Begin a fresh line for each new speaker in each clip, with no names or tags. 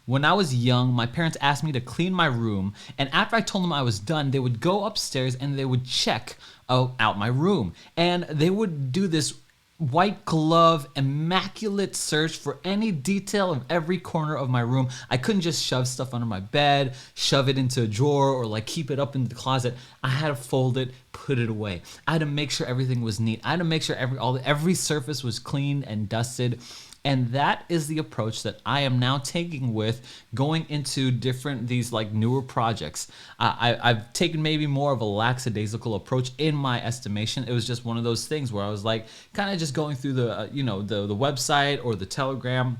When I was young, my parents asked me to clean my room, and after I told them I was done, they would go upstairs and they would check out my room. And they would do this white glove, immaculate search for any detail of every corner of my room. I couldn't just shove stuff under my bed, shove it into a drawer, or like keep it up in the closet. I had to fold it, put it away. I had to make sure everything was neat. I had to make sure every surface was clean and dusted. And that is the approach that I am now taking with going into these like newer projects. I've taken maybe more of a lackadaisical approach in my estimation. It was just one of those things where I was like kind of just going through the the website or the Telegram.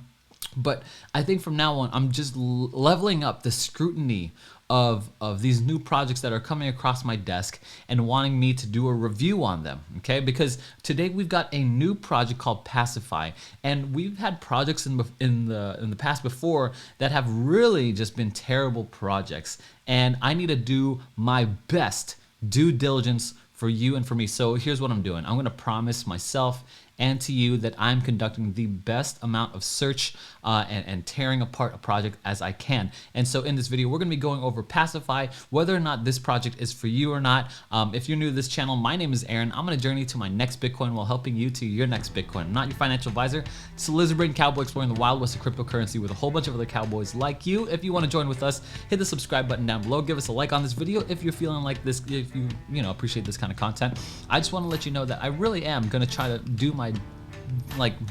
But I think from now on, I'm just leveling up the scrutiny of these new projects that are coming across my desk and wanting me to do a review on them, okay? Because today we've got a new project called Passifi, and we've had projects in the past before that have really just been terrible projects, and I need to do my best due diligence for you and for me. So here's what I'm doing. I'm going to promise myself and to you that I'm conducting the best amount of search and tearing apart a project as I can. And so in this video, we're going to be going over Passifi, whether or not this project is for you or not. If you're new to this channel, my name is Aaron. I'm going to journey to my next Bitcoin while helping you to your next Bitcoin. I'm not your financial advisor. It's a lizard-brain cowboy exploring the wild west of cryptocurrency with a whole bunch of other cowboys like you. If you want to join with us, hit the subscribe button down below. Give us a like on this video if you're feeling like this, if you appreciate this kind of content. I just want to let you know that I really am going to try to do my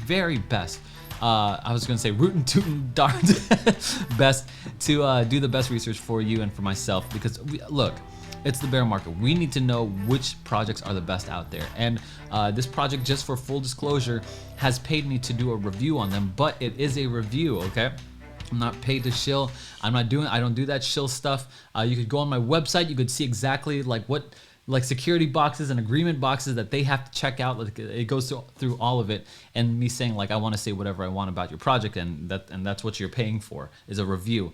very best. I was going to say rootin' tootin' darn best to do the best research for you and for myself, because look, it's the bear market. We need to know which projects are the best out there. And this project, just for full disclosure, has paid me to do a review on them, but it is a review, okay? I'm not paid to shill. I don't do that shill stuff. You could go on my website. You could see exactly what security boxes and agreement boxes that they have to check out. It goes through all of it, and me saying I want to say whatever I want about your project, and that's what you're paying for, is a review.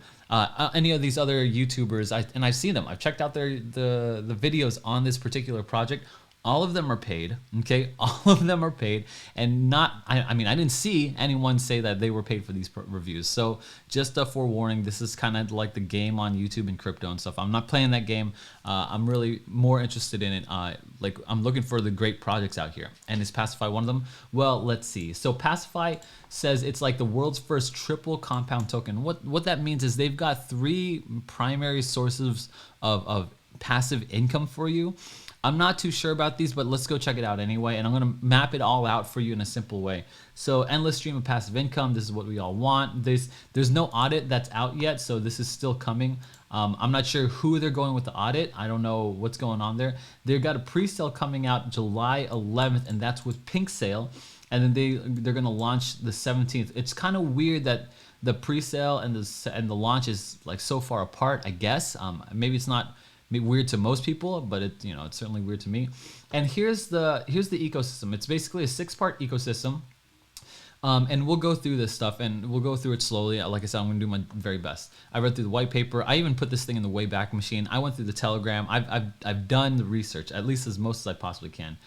Any of these other YouTubers, I've seen them. I've checked out the videos on this particular project. All of them are paid, okay? All of them are paid, and I didn't see anyone say that they were paid for these reviews. So just a forewarning, this is kind of like the game on YouTube and crypto and stuff. I'm not playing that game. I'm really more interested in it. I'm looking for the great projects out here. And is Passifi one of them? Well, let's see. So Passifi says it's like the world's first triple compound token. What that means is they've got 3 primary sources of passive income for you. I'm not too sure about these, but let's go check it out anyway, and I'm going to map it all out for you in a simple way. So endless stream of passive income, this is what we all want. There's no audit that's out yet, so this is still coming. I'm not sure who they're going with the audit. I don't know what's going on there. They've got a pre-sale coming out July 11th, and that's with Pink Sale, and then they're going to launch the 17th. It's kind of weird that the pre-sale and the launch is so far apart, I guess. Maybe it's not weird to most people, but it's certainly weird to me. And here's the ecosystem. It's basically a 6-part ecosystem, and we'll go through this stuff, and we'll go through it slowly. Like I said, I'm gonna do my very best. I read through the white paper. I even put this thing in the Wayback Machine. I went through the Telegram. I've done the research, at least as most as I possibly can.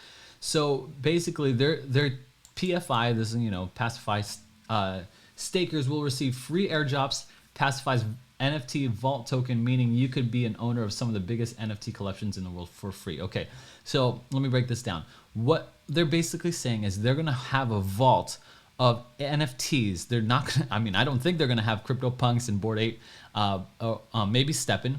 So basically, their PFI, this is Passifi, stakers will receive free airdrops. Passifi's NFT vault token, meaning you could be an owner of some of the biggest NFT collections in the world for free. Okay, so let me break this down. What they're basically saying is they're gonna have a vault of NFTs. They're not gonna, I don't think they're gonna have CryptoPunks and Bored Ape, maybe Steppen,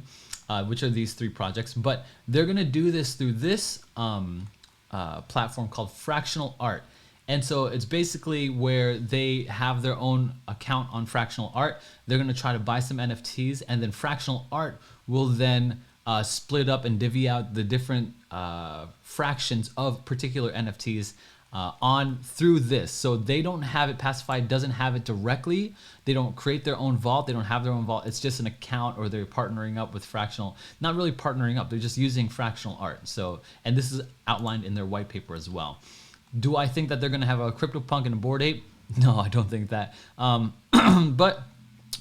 which are these 3 projects, but they're gonna do this through this platform called Fractional Art. And so it's basically where they have their own account on Fractional Art. They're going to try to buy some NFTs, and then Fractional Art will then split up and divvy out the different fractions of particular NFTs through this. So they don't have it, Passifi doesn't have it directly. They don't create their own vault. They don't have their own vault. It's just an account, or they're partnering up with Fractional. Not really partnering up. They're just using Fractional Art. So, and this is outlined in their white paper as well. Do I think that they're going to have a CryptoPunk and a Bored Ape? No, I don't think that. But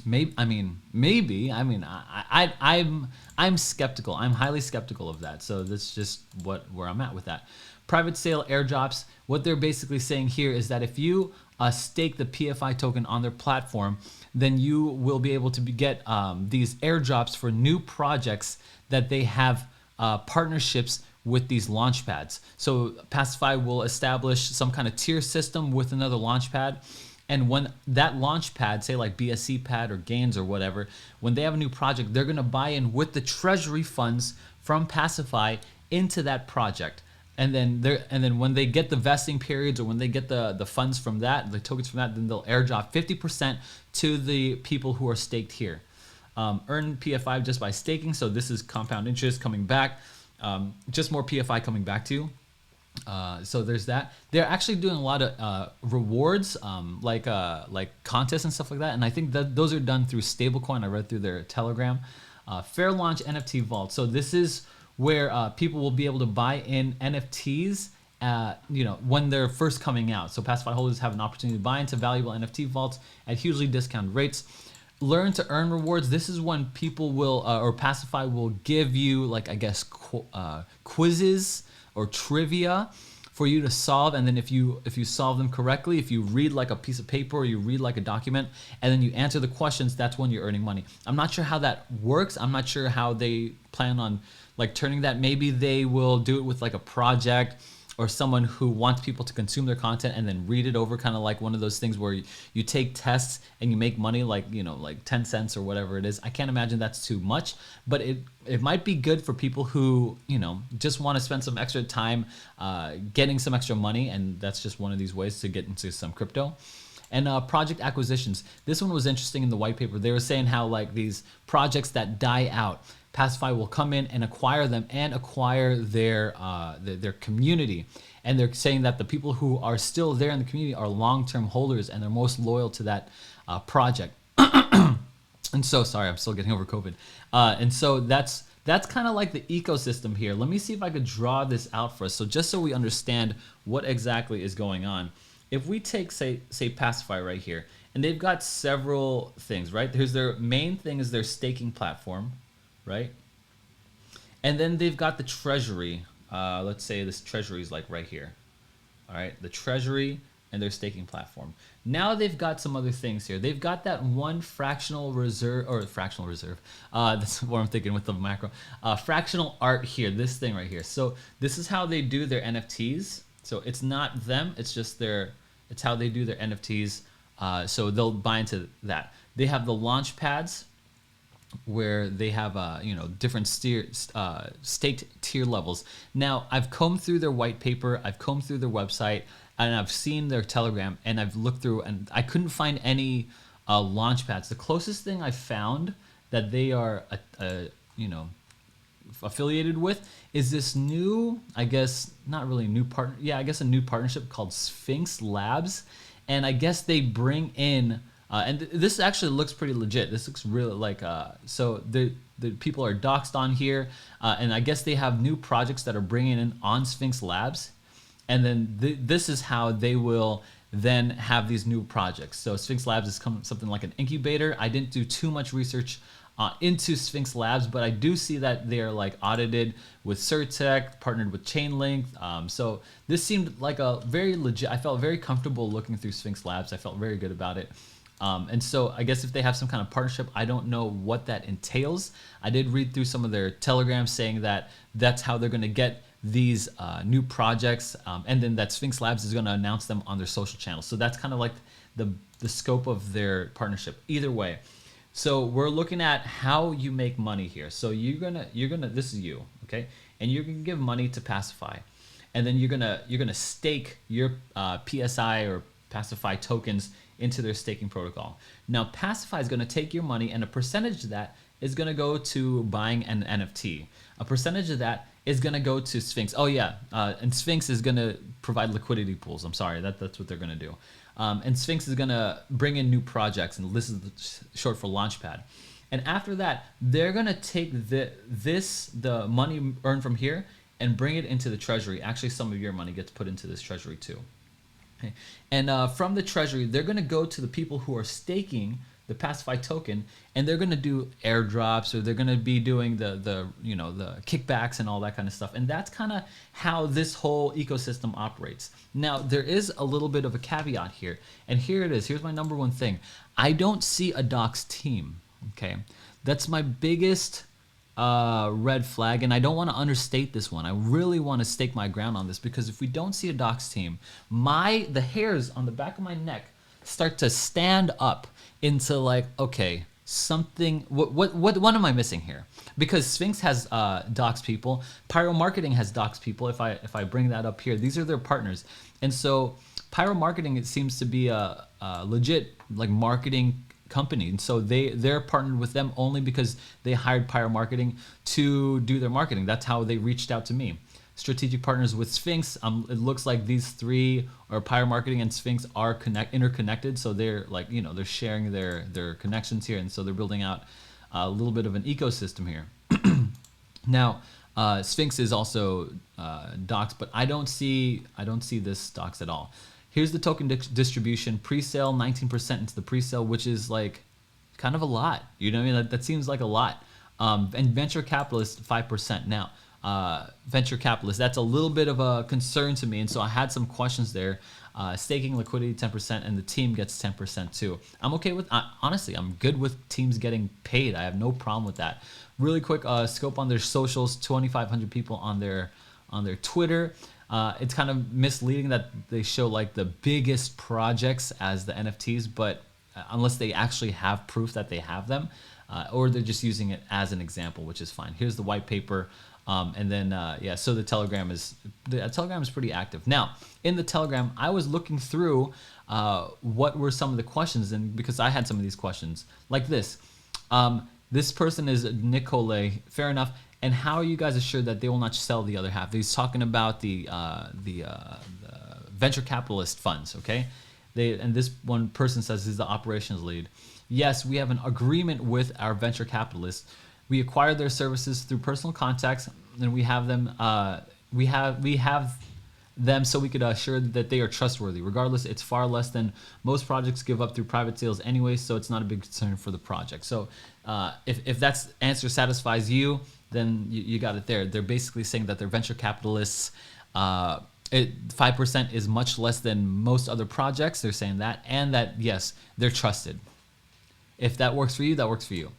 maybe. I'm skeptical. I'm highly skeptical of that. So that's just where I'm at with that. Private sale airdrops. What they're basically saying here is that if you stake the PFI token on their platform, then you will be able to get these airdrops for new projects that they have partnerships with these launch pads. So Passifi will establish some kind of tier system with another launch pad. And when that launch pad, say like BSC pad or Gains or whatever, when they have a new project, they're going to buy in with the treasury funds from Passifi into that project. And then when they get the vesting periods, or when they get the funds from that, the tokens from that, then they'll airdrop 50% to the people who are staked here. Earn PFI just by staking. So this is compound interest coming back. Just more PFI coming back to you. So there's that. They're actually doing a lot of rewards, like contests and stuff like that. And I think that those are done through stablecoin. I read through their Telegram. Fair launch NFT vault. So this is where people will be able to buy in NFTs, when they're first coming out. So Passifi holders have an opportunity to buy into valuable NFT vaults at hugely discounted rates. Learn to earn rewards. This is when people will, or Passifi will give you, like, I guess, quizzes or trivia for you to solve. And then if you solve them correctly, if you read like a piece of paper or you read like a document and then you answer the questions, that's when you're earning money. I'm not sure how that works. I'm not sure how they plan on like turning that. Maybe they will do it with like a project or someone who wants people to consume their content and then read it over, kind of like one of those things where you take tests and you make money, like, like 10 cents or whatever it is. I can't imagine that's too much, but it might be good for people who, just want to spend some extra time getting some extra money. And that's just one of these ways to get into some crypto. And project acquisitions. This one was interesting in the white paper. They were saying how like these projects that die out, Passifi will come in and acquire them and acquire their community. And they're saying that the people who are still there in the community are long-term holders and they're most loyal to that project. And so, sorry, I'm still getting over COVID. And so that's kind of like the ecosystem here. Let me see if I could draw this out for us. So just so we understand what exactly is going on. If we take, say Passifi right here, and they've got several things, right? Here's their main thing is their staking platform, right? And then they've got the treasury. Let's say this treasury is like right here. All right, the treasury and their staking platform. Now they've got some other things here. They've got that one fractional reserve. That's what I'm thinking with the macro. Fractional art here, this thing right here. So this is how they do their NFTs. So it's not them, it's just it's how they do their NFTs. So they'll buy into that. They have the launch pads where they have different staked tier levels. Now I've combed through their white paper, I've combed through their website, and I've seen their Telegram, and I've looked through, and I couldn't find any launch pads. The closest thing I found that they are affiliated with is this new, I guess not really new partner, yeah, I guess a new partnership called Sphynx Labs, and I guess they bring in and this actually looks pretty legit. This looks really like so the people are doxed on here, and I guess they have new projects that are bringing in on Sphynx Labs, and then this is how they will then have these new projects. So Sphynx Labs is something like an incubator. I didn't do too much research into Sphynx Labs, but I do see that they're like audited with Certec, partnered with Chainlink. So this seemed like a very legit. I felt very comfortable looking through Sphynx Labs. I felt very good about it. And so I guess if they have some kind of partnership, I don't know what that entails. I did read through some of their telegrams saying that that's how they're going to get these new projects, and then that Sphynx Labs is going to announce them on their social channels. So that's kind of like the scope of their partnership. Either way, so we're looking at how you make money here. So you're gonna this is you, okay, and you're gonna give money to Passifi, and then you're gonna stake your PSI or Passifi tokens into their staking protocol. Now Passifi is going to take your money, and a percentage of that is going to go to buying an NFT. A percentage of that is going to go to Sphynx. Oh yeah, and Sphynx is going to provide liquidity pools. I'm sorry, that's what they're going to do. And Sphynx is going to bring in new projects, and this is short for Launchpad. And after that, they're going to take the money earned from here and bring it into the treasury. Actually, some of your money gets put into this treasury too. Okay. And from the treasury, they're going to go to the people who are staking the Passifi token, and they're going to do airdrops, or they're going to be doing the kickbacks and all that kind of stuff. And that's kind of how this whole ecosystem operates. Now, there is a little bit of a caveat here, and here it is. Here's my number one thing. I don't see a docs team. Okay, that's my biggest red flag, and I don't want to understate this one. I really want to stake my ground on this, because if we don't see a docs team, the hairs on the back of my neck start to stand up into like, okay, something. What am I missing here? Because Sphynx has docs people, Pyro Marketing has docs people. If I bring that up here, these are their partners, and so Pyro Marketing, it seems to be a legit like marketing company, and so they're partnered with them only because they hired Pyro Marketing to do their marketing. That's how they reached out to me. Strategic partners with Sphynx. It looks like these three, or Pyro Marketing and Sphynx, are interconnected. So they're like, they're sharing their connections here, and so they're building out a little bit of an ecosystem here. Now, Sphynx is also docs, but I don't see this docs at all. Here's the token distribution. Pre-sale, 19% into the pre-sale, which is like kind of a lot. You know what I mean? That seems like a lot. And venture capitalist, 5%. Now, venture capitalist, that's a little bit of a concern to me, and so I had some questions there. Staking liquidity, 10%, and the team gets 10% too. I'm okay with, honestly, I'm good with teams getting paid. I have no problem with that. Really quick scope on their socials, 2,500 people on their Twitter. It's kind of misleading that they show like the biggest projects as the NFTs, but unless they actually have proof that they have them, or they're just using it as an example, which is fine. Here's the white paper, and then so the Telegram is pretty active. Now, in the Telegram, I was looking through what were some of the questions, and because I had some of these questions like this. This person is Nicole, fair enough. And how are you guys assured that they will not sell the other half? He's talking about the venture capitalist funds, okay? And this one person says he's the operations lead. Yes, we have an agreement with our venture capitalists. We acquired their services through personal contacts, and we have them. We have them so we could assure that they are trustworthy. Regardless, it's far less than most projects give up through private sales anyway, so it's not a big concern for the project. So if that answer satisfies you, then you got it there. They're basically saying that they're venture capitalists. 5% is much less than most other projects. They're saying that, and that, yes, they're trusted. If that works for you, that works for you.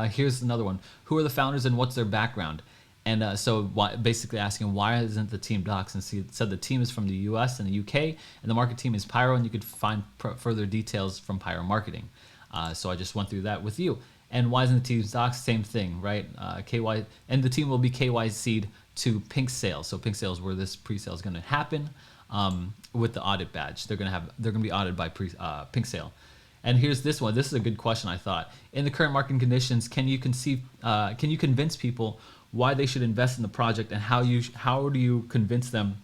Here's another one. Who are the founders and what's their background? And so basically asking, why isn't the team docs? And it said the team is from the US and the UK, and the market team is Pyro, and you could find further details from Pyro Marketing. So I just went through that with you. And why isn't the team docs? Same thing, right? KY, and the team will be KYC'd to Pink Sales. So Pink Sales, where this pre-sale is going to happen, with the audit badge. They're going to be audited by Pink Sale. And here's this one. This is a good question, I thought. In the current market conditions, can you convince people why they should invest in the project, and how do you convince them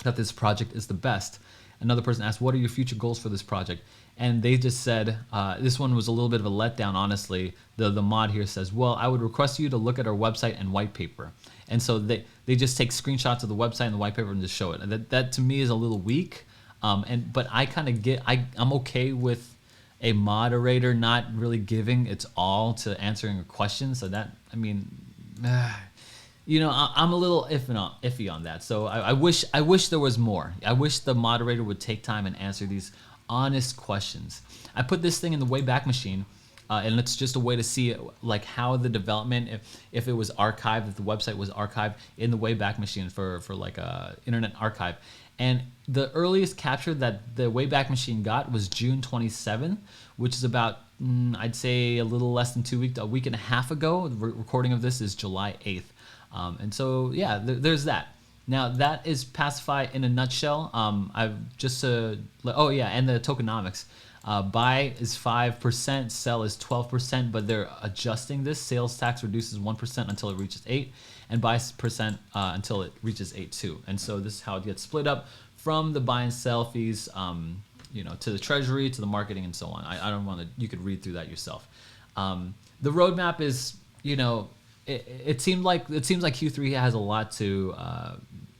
that this project is the best? Another person asked, what are your future goals for this project? And they just said, this one was a little bit of a letdown, honestly. The mod here says, well, I would request you to look at our website and white paper. And so they just take screenshots of the website and the white paper and just show it. That to me is a little weak. But I kind of I'm okay with a moderator not really giving its all to answering a question. So that, I mean, I'm a little iffy on that. So I wish there was more. I wish the moderator would take time and answer these honest questions. I put this thing in the Wayback Machine, and it's just a way to see like how the development, if it was archived, if the website was archived in the Wayback Machine for like a internet archive. And the earliest capture that the Wayback Machine got was June 27th, which is about I'd say a little less than 2 weeks, a week and a half ago. The recording of this is July 8th. And so, yeah, there's that. Now, that is Passifi in a nutshell. I've just, and the tokenomics. Buy is 5%, sell is 12%, but they're adjusting this. Sales tax reduces 1% until it reaches 8%, and buy percent until it reaches 8 too. And so this is how it gets split up from the buy and sell fees, to the treasury, to the marketing, and so on. I don't want to, you could read through that yourself. The roadmap is, it seems like Q3 has a lot to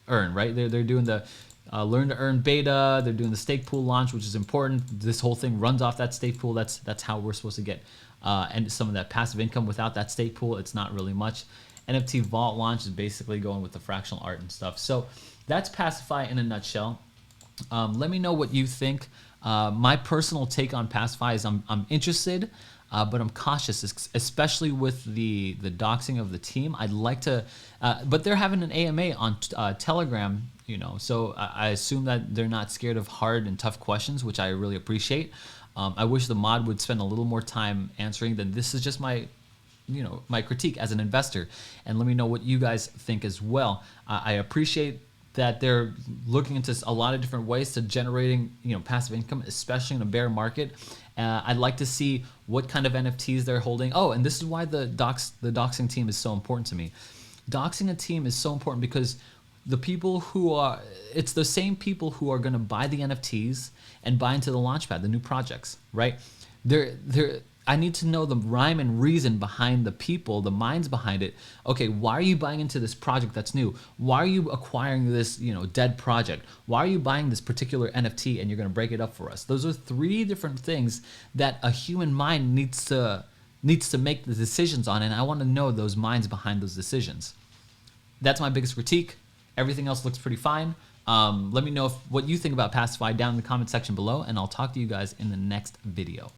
earn, right? They're doing the learn to earn beta. They're doing the stake pool launch, which is important. This whole thing runs off that stake pool. That's how we're supposed to get and some of that passive income. Without that stake pool, it's not really much. NFT Vault launch is basically going with the fractional art and stuff. So that's Passifi in a nutshell. Let me know what you think. My personal take on Passifi is I'm interested, but I'm cautious, especially with the doxing of the team. I'd like to, but they're having an AMA on Telegram, you know, so I assume that they're not scared of hard and tough questions, which I really appreciate. I wish the mod would spend a little more time answering. Then this is just my, you know, my critique as an investor, and let me know what you guys think as well. I appreciate that they're looking into a lot of different ways to generating, you know, passive income, especially in a bear market. I'd like to see what kind of NFTs they're holding. Oh, and this is why the doxing team is so important to me. Doxing a team is so important because the people who are, it's the same people who are going to buy the NFTs and buy into the launchpad, the new projects, right? I need to know the rhyme and reason behind the people, the minds behind it. Okay, why are you buying into this project that's new? Why are you acquiring this, you know, dead project? Why are you buying this particular NFT and you're going to break it up for us? Those are three different things that a human mind needs to make the decisions on, and I want to know those minds behind those decisions. That's my biggest critique. Everything else looks pretty fine. Let me know what you think about Passifi down in the comment section below, and I'll talk to you guys in the next video.